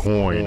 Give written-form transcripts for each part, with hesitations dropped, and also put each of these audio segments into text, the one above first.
Hey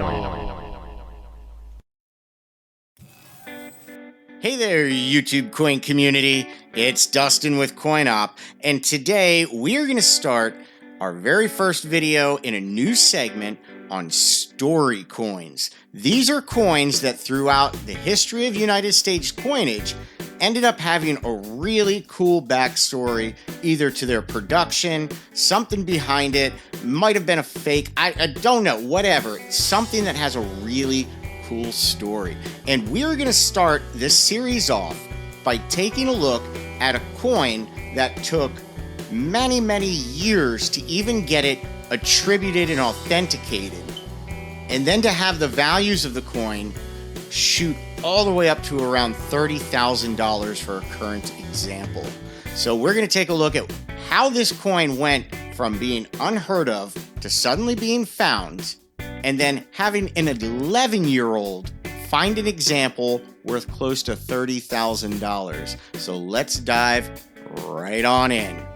there, YouTube coin community. It's Dustin with CoinOp, and today we're going to start our very first video in a new segment on story coins. These are coins that throughout the history of United States coinage ended up having a really cool backstory, either to their production, something behind it, might have been a fake, I don't know, whatever. Something that has a really cool story. And we're going to start this series off by taking a look at a coin that took many, many years to even get it attributed and authenticated. And then to have the values of the coin shoot all the way up to around $30,000 for a current example. So we're going to take a look at how this coin went from being unheard of to suddenly being found, and then having an 11-year-old find an example worth close to $30,000. So let's dive right on in.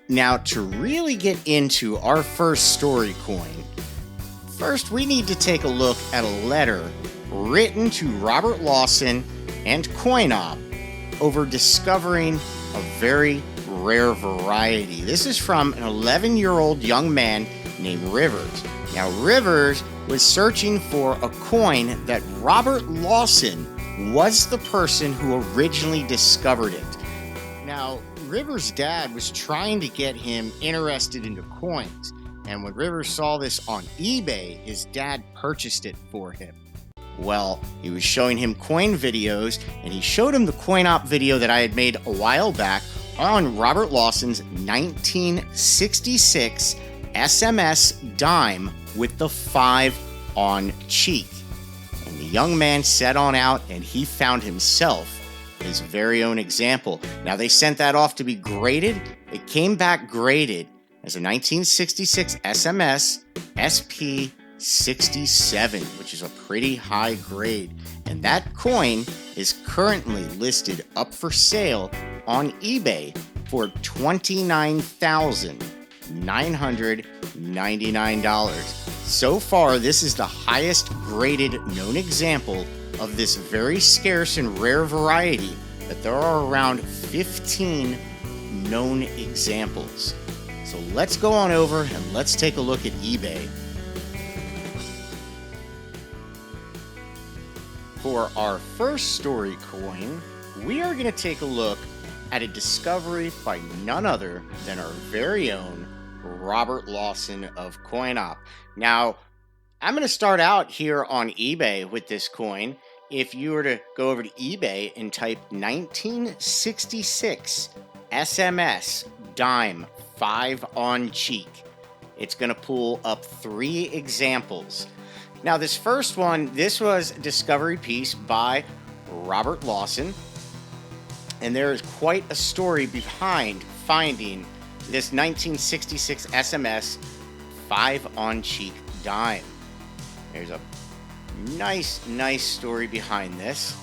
Now, to really get into our first story coin, first we need to take a look at a letter written to Robert Lawson and CoinOp over discovering a very rare variety. This is from an 11-year-old young man named Rivers. Now, Rivers was searching for a coin that Robert Lawson was the person who originally discovered it. Now, Rivers' dad was trying to get him interested into coins, and when Rivers saw this on eBay, his dad purchased it for him. Well, he was showing him coin videos, and he showed him the CoinOp video that I had made a while back on Robert Lawson's 1966 SMS dime with the 5 on cheek. And the young man set on out and he found himself his very own example. Now, they sent that off to be graded. It came back graded as a 1966 SMS SP67, which is a pretty high grade. And that coin is currently listed up for sale on eBay for $29,999. So far, this is the highest graded known example of this very scarce and rare variety, but there are around 15 known examples. So let's go on over and let's take a look at eBay. For our first story coin, we are going to take a look at a discovery by none other than our very own Robert Lawson of CoinOp. Now, I'm going to start out here on eBay with this coin. If you were to go over to eBay and type 1966 SMS dime 5 on cheek, it's going to pull up 3 examples. Now, this first one, this was a discovery piece by Robert Lawson, and there is quite a story behind finding this 1966 SMS 5 on cheek dime. There's a nice story behind this.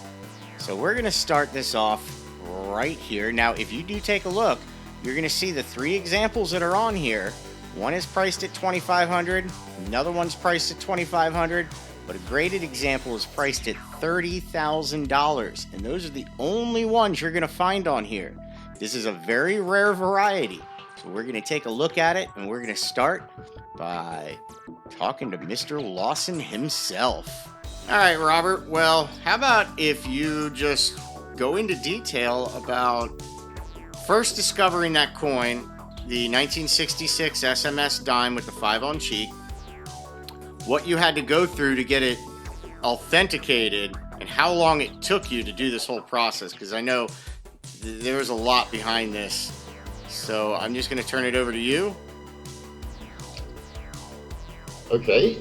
So we're going to start this off right here. Now, if you do take a look, you're going to see the 3 examples that are on here. One is priced at $2,500, another one's priced at $2,500, but a graded example is priced at $30,000, and those are the only ones you're going to find on here. This is a very rare variety, so we're going to take a look at it, and we're going to start by talking to Mr. Lawson himself. All right, Robert, well, how about if you just go into detail about first discovering that coin, the 1966 SMS dime with the 5 on cheek, what you had to go through to get it authenticated, and how long it took you to do this whole process, because I know there was a lot behind this. So I'm just going to turn it over to you. Okay,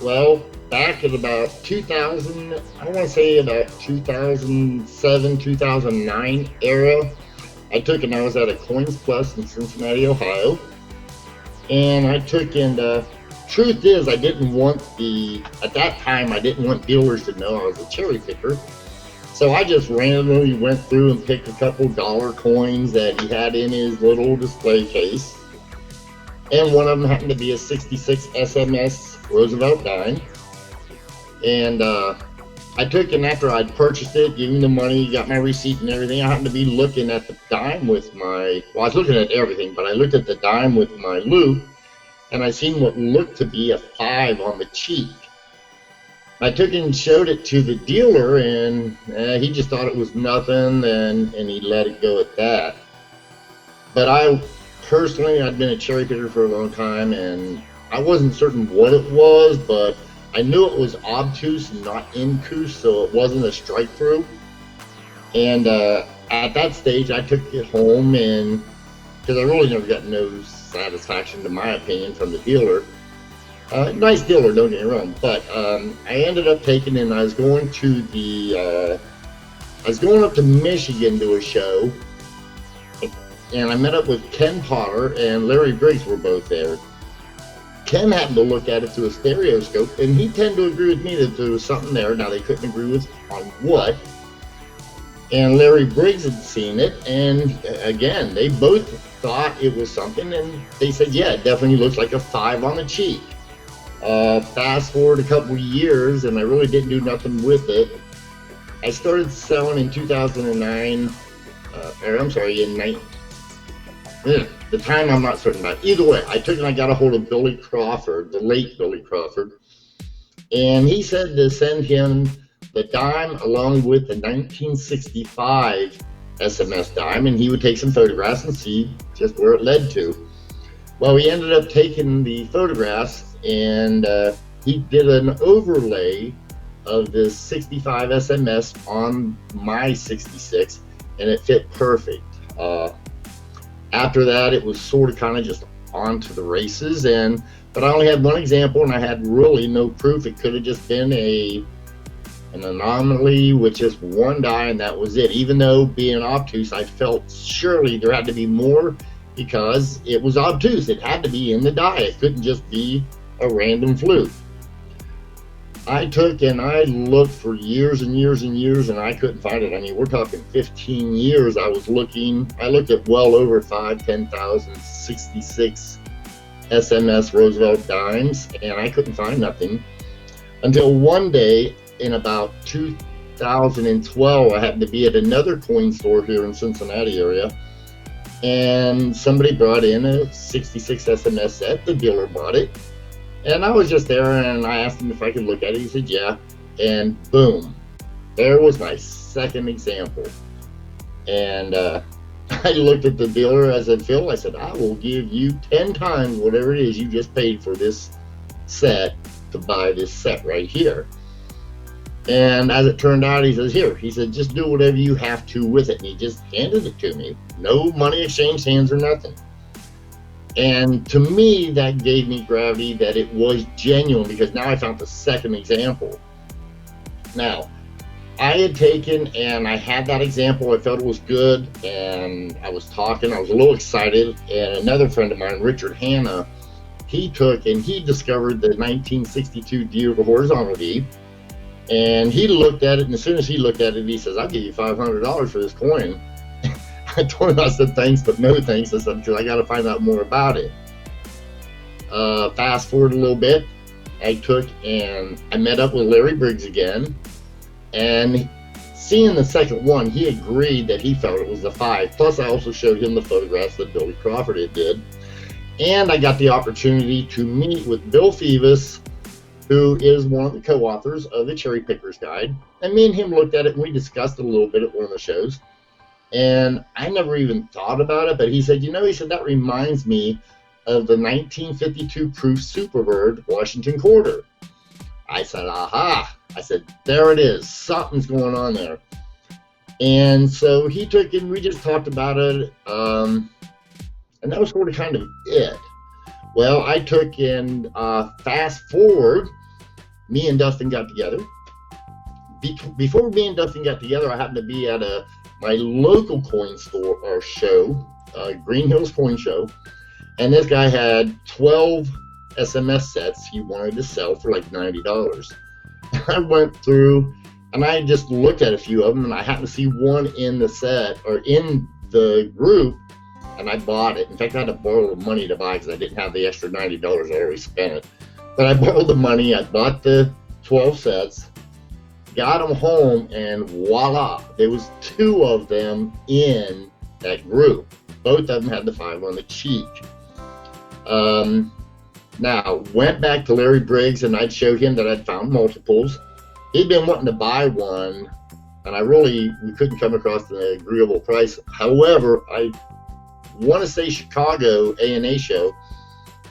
well, back in about 2000, I want to say about 2007, 2009 era, I was at a Coins Plus in Cincinnati, Ohio, and I took in truth is, at that time, I didn't want dealers to know I was a cherry picker. So I just randomly went through and picked a couple dollar coins that he had in his little display case. and one of them happened to be a 66 SMS Roosevelt dime. And I took, and after I'd purchased it, given the money, got my receipt and everything, I happened to be looking at the dime with my, well, I was looking at everything, but I looked at the dime with my loupe, and I seen what looked to be a 5 on the cheek. I took it and showed it to the dealer, and he just thought it was nothing, and he let it go at that. But I personally, I'd been a cherry picker for a long time, and I wasn't certain what it was, but I knew it was obtuse, not incus, so it wasn't a strike through. And at that stage, I took it home, and because I really never got no satisfaction, to my opinion, from the dealer. Nice dealer, don't get me wrong, but I ended up taking it, and I was going up to Michigan to a show, and I met up with Ken Potter and Larry Briggs were both there. Ken happened to look at it through a stereoscope, and he tended to agree with me that there was something there. Now, they couldn't agree with on what. And Larry Briggs had seen it, and again, they both thought it was something, and they said, yeah, it definitely looks like a 5 on the cheek. Fast forward a couple of years, and I really didn't do nothing with it. I started selling in 2009, the time I'm not certain about. Either way, I took it and I got a hold of Billy Crawford, the late Billy Crawford, and he said to send him the dime along with the 1965 SMS dime, and he would take some photographs and see just where it led to. Well, we ended up taking the photographs, and he did an overlay of this 65 SMS on my 66, and it fit perfect. After that, it was sort of kind of just on to the races, but I only had one example, and I had really no proof. It could have just been an anomaly with just one die, and that was it. Even though being obtuse, I felt surely there had to be more because it was obtuse. It had to be in the die. It couldn't just be a random fluke. I took and I looked for years and years and years, and I couldn't find it. I mean, we're talking 15 years I was looking. I looked at well over 10,000 66 SMS Roosevelt dimes, and I couldn't find nothing until one day in about 2012, I happened to be at another coin store here in Cincinnati area, and somebody brought in a 66 SMS set. The dealer bought it. And I was just there, and I asked him if I could look at it. He said, yeah. And boom, there was my second example. And I looked at the dealer. I said, Phil, I said, I will give you 10 times whatever it is you just paid for this set to buy this set right here. And as it turned out, he says, here. He said, just do whatever you have to with it. And he just handed it to me. No money exchanged hands or nothing. And to me, that gave me gravity that it was genuine, because now I found the second example. Now, I had taken and I had that example. I felt it was good, and I was talking. I was a little excited. And another friend of mine, Richard Hanna, he took and he discovered the 1962 Deer to horizontal V. And he looked at it, and as soon as he looked at it, he says, I'll give you $500 for this coin. I told him, I said, thanks, but no thanks. I said, because I got to find out more about it. Fast forward a little bit, I took and I met up with Larry Briggs again. And seeing the second one, he agreed that he felt it was a 5. Plus, I also showed him the photographs that Billy Crawford had did. And I got the opportunity to meet with Bill Phoebus, who is one of the co-authors of the Cherry Picker's Guide. And me and him looked at it, and we discussed it a little bit at one of the shows. And I never even thought about it, but he said, he said, that reminds me of the 1952 proof Superbird Washington Quarter. I said, aha. I said, there it is. Something's going on there. And so he took it, and we just talked about it, and that was sort of kind of it. Well, I took and fast forward, me and Dustin got together. Before me and Dustin got together, I happened to be at my local coin store or show, Green Hills Coin Show, and this guy had 12 SMS sets he wanted to sell for like $90. I went through and I just looked at a few of them, and I happened to see one in the set or in the group and I bought it. In fact, I had to borrow the money to buy because I didn't have the extra $90. I already spent it. But I borrowed the money. I bought the 12 sets, got them home, and voila, there was 2 of them in that group. Both of them had the 5 on the cheek. Now, went back to Larry Briggs, and I'd showed him that I'd found multiples. He'd been wanting to buy one, and we couldn't come across an agreeable price. However, I want to say Chicago A&A show,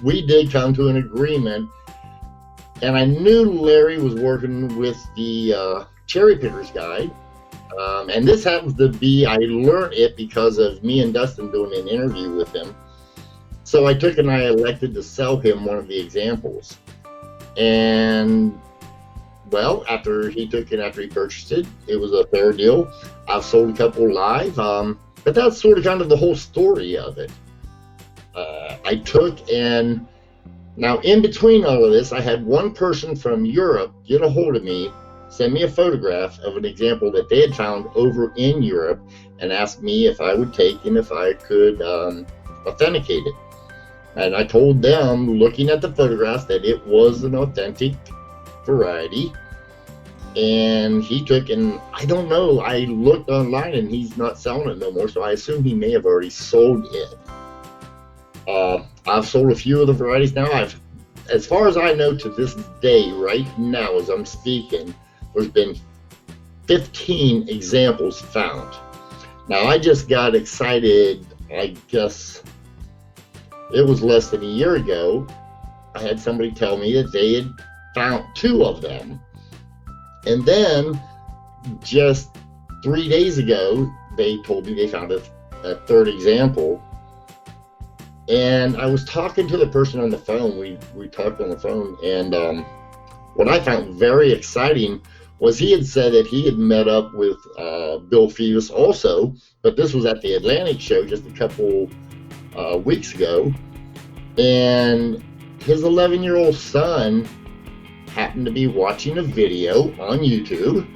we did come to an agreement, and I knew Larry was working with the Cherry Pickers Guide, and this happens to be, I learned it because of me and Dustin doing an interview with him. So I took and I elected to sell him one of the examples. And, well, after he purchased it, it was a fair deal. I've sold a couple live, but that's sort of kind of the whole story of it. I took and, now in between all of this, I had one person from Europe get a hold of me, send me a photograph of an example that they had found over in Europe, and ask me if I would take and if I could authenticate it. And I told them, looking at the photographs, that it was an authentic variety. And he took, and I don't know, I looked online and he's not selling it no more, so I assume he may have already sold it. I've sold a few of the varieties now. As far as I know to this day, right now as I'm speaking, there's been 15 examples found. Now I just got excited, I guess, it was less than a year ago. I had somebody tell me that they had found 2 of them. And then just 3 days ago, they told me they found a 3rd example. And I was talking to the person on the phone. We talked on the phone. And what I found very exciting was he had said that he had met up with Bill Phoebus also, but this was at the Atlantic show just a couple weeks ago, and his 11-year-old son happened to be watching a video on YouTube,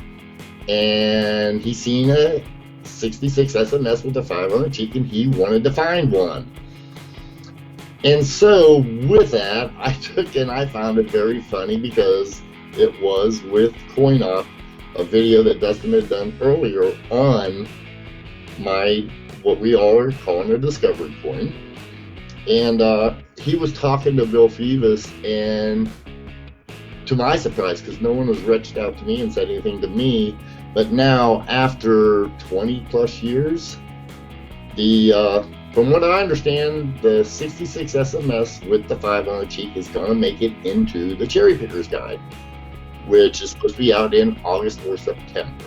and he seen a 66 SMS with a 5 on the cheek, and he wanted to find one. And so with that, I took and I found it very funny because it was with Coin Off, a video that Dustin had done earlier on what we all are calling a discovery coin. And he was talking to Bill Phoebus, and to my surprise, because no one has reached out to me and said anything to me, but now after 20 plus years, from what I understand, the 66 SMS with the 5 on the cheek is going to make it into the Cherry Pickers Guide, which is supposed to be out in August or September.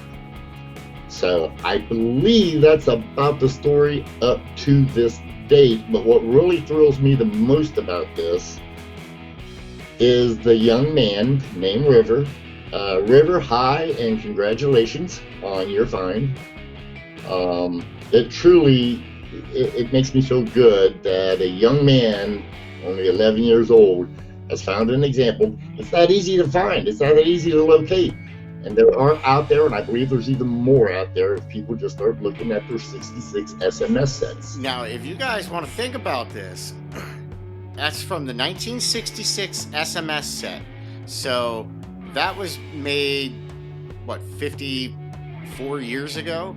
So I believe that's about the story up to this date. But what really thrills me the most about this is the young man named River. River, hi, and congratulations on your find. It truly, it makes me feel good that a young man, only 11 years old, has found an example. It's not easy to find. It's not that easy to locate. And there are out there, and I believe there's even more out there if people just start looking at their 66 SMS sets. Now, if you guys want to think about this, that's from the 1966 SMS set. So that was made, 54 years ago?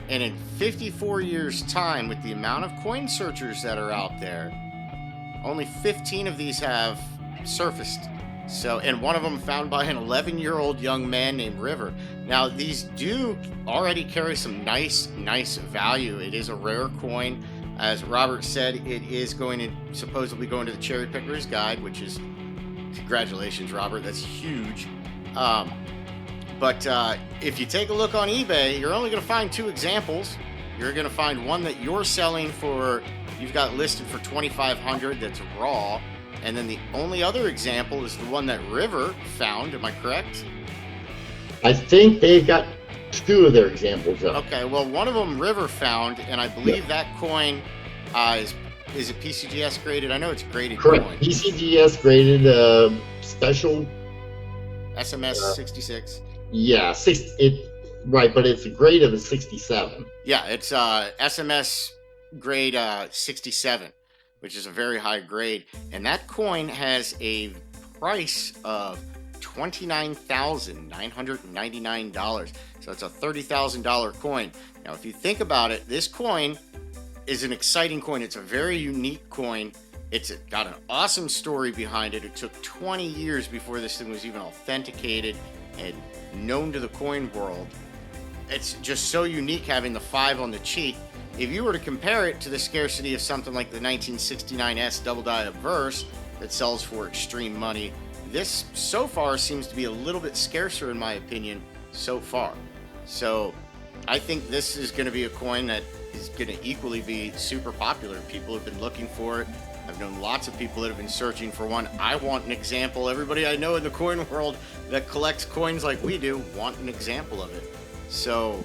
And in 54 years' time, with the amount of coin searchers that are out there, only 15 of these have surfaced. So, and one of them found by an 11-year-old young man named River. Now, these do already carry some nice value. It is a rare coin. As Robert said, it is supposedly going to the Cherry Pickers Guide, which is, congratulations, Robert, that's huge. But if you take a look on eBay, you're only going to find 2 examples. You're going to find one that you're selling for, you've got listed for $2,500, that's raw. And then the only other example is the one that River found. Am I correct? I think they've got 2 of their examples up. Okay, well, one of them River found, and I believe that coin is it PCGS graded? I know it's graded. Correct. Coin. PCGS graded special. SMS 66. Yeah, right, but it's a grade of a 67. Yeah, it's SMS grade 67, which is a very high grade. And that coin has a price of $29,999. So it's a $30,000 coin. Now, if you think about it, this coin is an exciting coin. It's a very unique coin. It's got an awesome story behind it. It took 20 years before this thing was even authenticated and known to the coin world. It's just so unique having the 5 on the cheek. If you were to compare it to the scarcity of something like the 1969 Double Die Obverse that sells for extreme money, this so far seems to be a little bit scarcer in my opinion so far. So I think this is going to be a coin that is going to equally be super popular. People have been looking for it. I've known lots of people that have been searching for one. I want an example. Everybody I know in the coin world that collects coins like we do want an example of it. So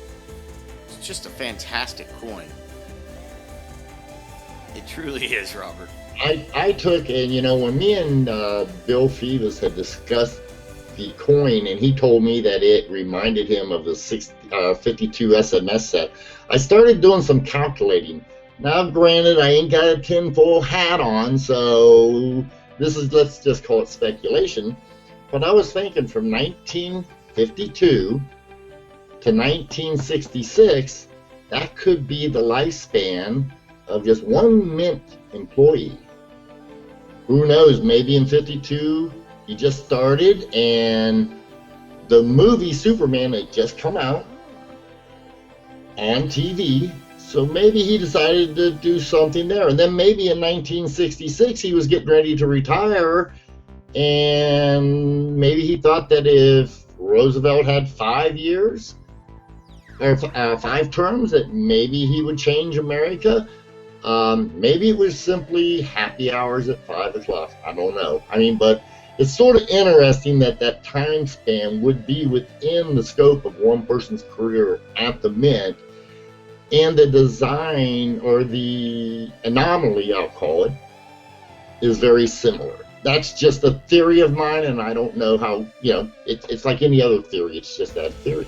it's just a fantastic coin. It truly is, Robert. I took, and when me and Bill Phoebus had discussed the coin, and he told me that it reminded him of the 52 SMS set, I started doing some calculating. Now, granted, I ain't got a tinfoil hat on, so let's just call it speculation. But I was thinking from 1952 to 1966, that could be the lifespan of just one Mint employee. Who knows, maybe in 52 he just started and the movie Superman had just come out on TV, so maybe he decided to do something there. And then maybe in 1966 he was getting ready to retire, and maybe he thought that if Roosevelt had 5 years or 5 terms, that maybe he would change America. Maybe it was simply happy hours at 5 o'clock. I don't know. But it's sort of interesting that that time span would be within the scope of one person's career at the Mint, and the design, or the anomaly, I'll call it, is very similar. That's just a theory of mine, and I don't know how, it's like any other theory. It's just that theory.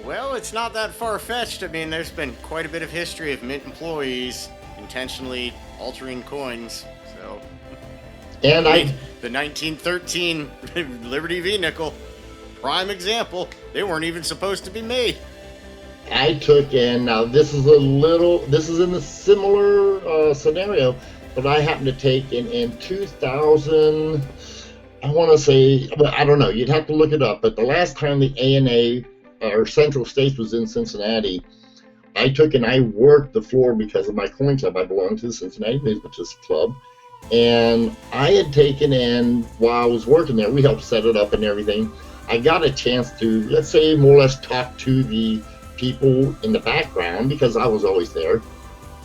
Well, it's not that far-fetched. There's been quite a bit of history of Mint employees intentionally altering coins. So, and the 1913 Liberty V nickel, prime example. They weren't even supposed to be made. I took, and now this is in the similar scenario, but I happened to take in 2000. I want to say, I don't know. You'd have to look it up. But the last time the ANA or Central States was in Cincinnati, I took and I worked the floor because of my coin club. I belong to the Cincinnati Business Club. And I had taken, and while I was working there, we helped set it up and everything. I got a chance to, let's say, more or less talk to the people in the background because I was always there.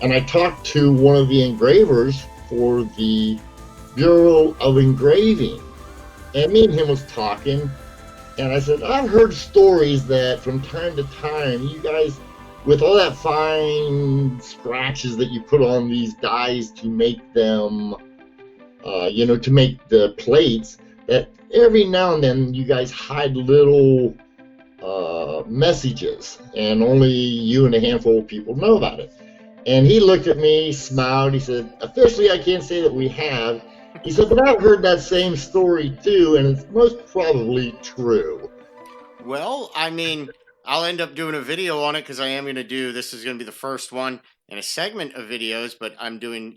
And I talked to one of the engravers for the Bureau of Engraving. And me and him was talking. And I said, I've heard stories that from time to time, you guys, with all that fine scratches that you put on these dies to make them, to make the plates, that every now and then you guys hide little messages, and only you and a handful of people know about it. And he looked at me, smiled, he said, officially I can't say that we have. He said, but I've heard that same story too, and it's most probably true. Well, I'll end up doing a video on it because I am going to do, this is going to be the first one in a segment of videos, but I'm doing,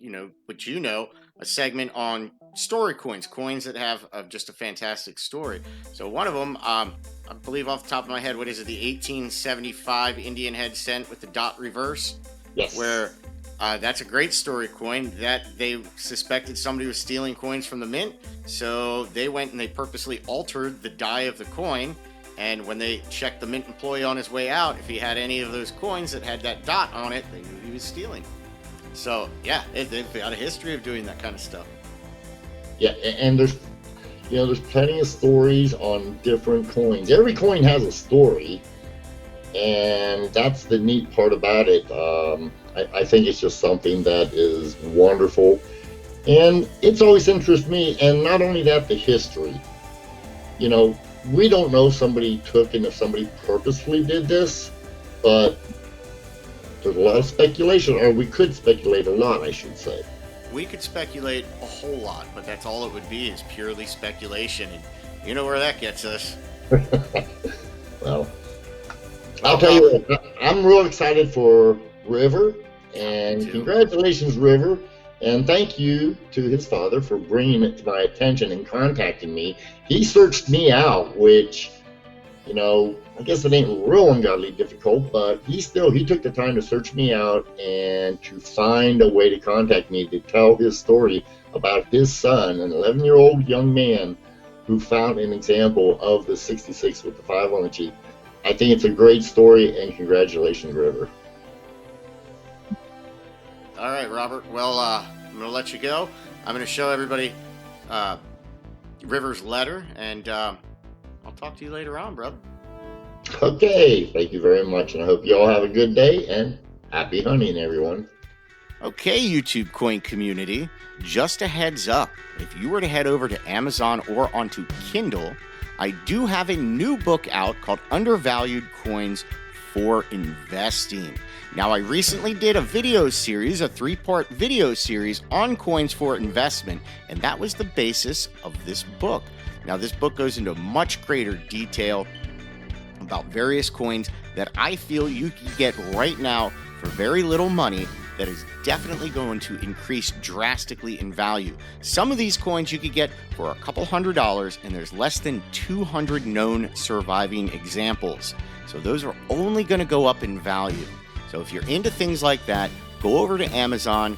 a segment on story coins that have just a fantastic story. So one of them, I believe off the top of my head, what is it, the 1875 Indian head cent with the dot reverse? Yes. Where that's a great story coin that they suspected somebody was stealing coins from the Mint. So they went and they purposely altered the die of the coin. And when they checked the Mint employee on his way out, if he had any of those coins that had that dot on it, they knew he was stealing. So, yeah, they've got a history of doing that kind of stuff. Yeah, and there's plenty of stories on different coins. Every coin has a story, and that's the neat part about it. I think it's just something that is wonderful, and it's always interested me. And not only that, the history. We don't know if somebody took and if somebody purposefully did this, but there's a lot of speculation, or we could speculate a lot, I should say. We could speculate a whole lot, but that's all it would be, is purely speculation. And you know where that gets us. Well, I'll tell you what, I'm real excited for River, and congratulations, River. And thank you to his father for bringing it to my attention and contacting me. He searched me out, which, you know, I guess it ain't real ungodly difficult, but he took the time to search me out and to find a way to contact me to tell his story about his son, an 11-year-old young man who found an example of the 66 with the 5 on the cheek. I think it's a great story, and congratulations, River. All right, Robert. Well, I'm going to let you go. I'm going to show everybody River's letter, and I'll talk to you later on, bro. Okay, thank you very much, and I hope you all have a good day, and happy hunting, everyone. Okay, YouTube coin community, just a heads up, if you were to head over to Amazon or onto Kindle, I do have a new book out called Undervalued Coins for Investing. Now, I recently did a video series, a 3-part video series on coins for investment, and that was the basis of this book. Now, this book goes into much greater detail about various coins that I feel you can get right now for very little money that is definitely going to increase drastically in value. Some of these coins you could get for a couple $100, and there's less than 200 known surviving examples. So those are only going to go up in value. So if you're into things like that, go over to Amazon,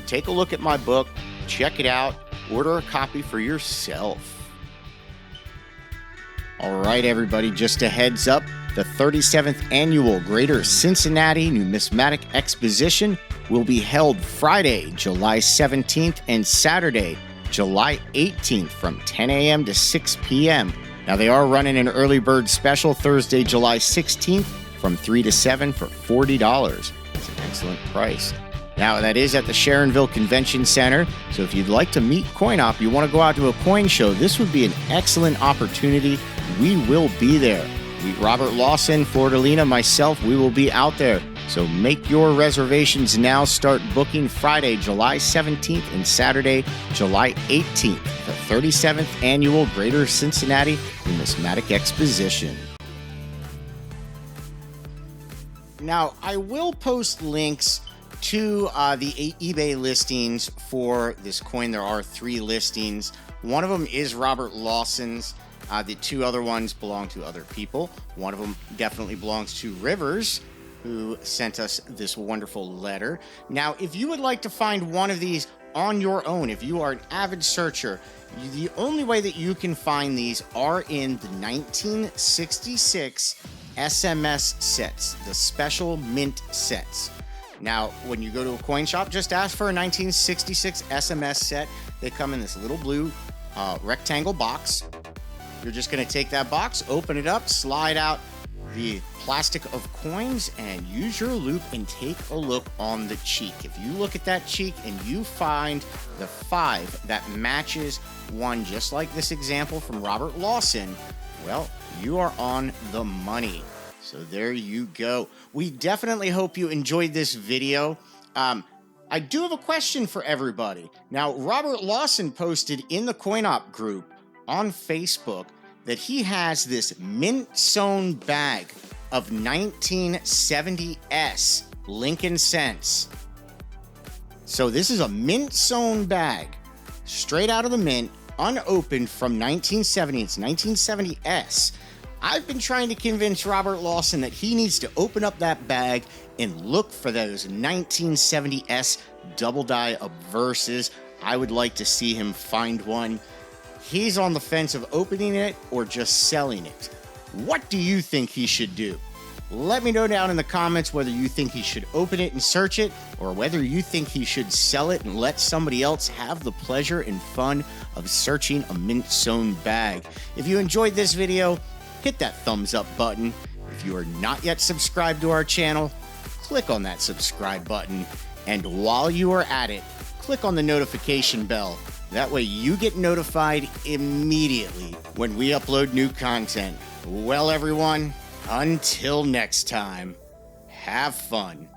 take a look at my book, check it out, order a copy for yourself. All right, everybody, just a heads up, the 37th Annual Greater Cincinnati Numismatic Exposition will be held Friday, July 17th and Saturday, July 18th from 10 a.m. to 6 p.m. Now, they are running an early bird special Thursday, July 16th from 3 to 7 for $40. It's an excellent price. Now, that is at the Sharonville Convention Center, so if you'd like to meet CoinOp, you want to go out to a coin show, this would be an excellent opportunity. We will be there. Robert Lawson, Florida, myself, we will be out there. So make your reservations now. Start booking Friday, July 17th and Saturday, July 18th, the 37th Annual Greater Cincinnati Numismatic Exposition. Now, I will post links to the eBay listings for this coin. There are 3 listings. One of them is Robert Lawson's. The 2 other ones belong to other people. One of them definitely belongs to Rivers, who sent us this wonderful letter. Now, if you would like to find one of these on your own, if you are an avid searcher, the only way that you can find these are in the 1966 SMS sets, the special mint sets. Now, when you go to a coin shop, just ask for a 1966 SMS set. They come in this little blue rectangle box. You're just going to take that box, open it up, slide out the plastic of coins, and use your loop and take a look on the cheek. If you look at that cheek and you find the 5 that matches one just like this example from Robert Lawson, well, you are on the money. So there you go. We definitely hope you enjoyed this video. I do have a question for everybody. Now, Robert Lawson posted in the CoinOp group on Facebook that he has this mint sewn bag of 1970s Lincoln cents. So this is a mint sewn bag straight out of the mint, unopened from 1970. It's 1970s. I've been trying to convince Robert Lawson that he needs to open up that bag and look for those 1970s double die obverses. I would like to see him find one. He's on the fence of opening it or just selling it. What do you think he should do? Let me know down in the comments whether you think he should open it and search it, or whether you think he should sell it and let somebody else have the pleasure and fun of searching a mint sewn bag. If you enjoyed this video, hit that thumbs up button. If you are not yet subscribed to our channel, click on that subscribe button. And while you are at it, click on the notification bell. That way you get notified immediately when we upload new content. Well, everyone, until next time, have fun.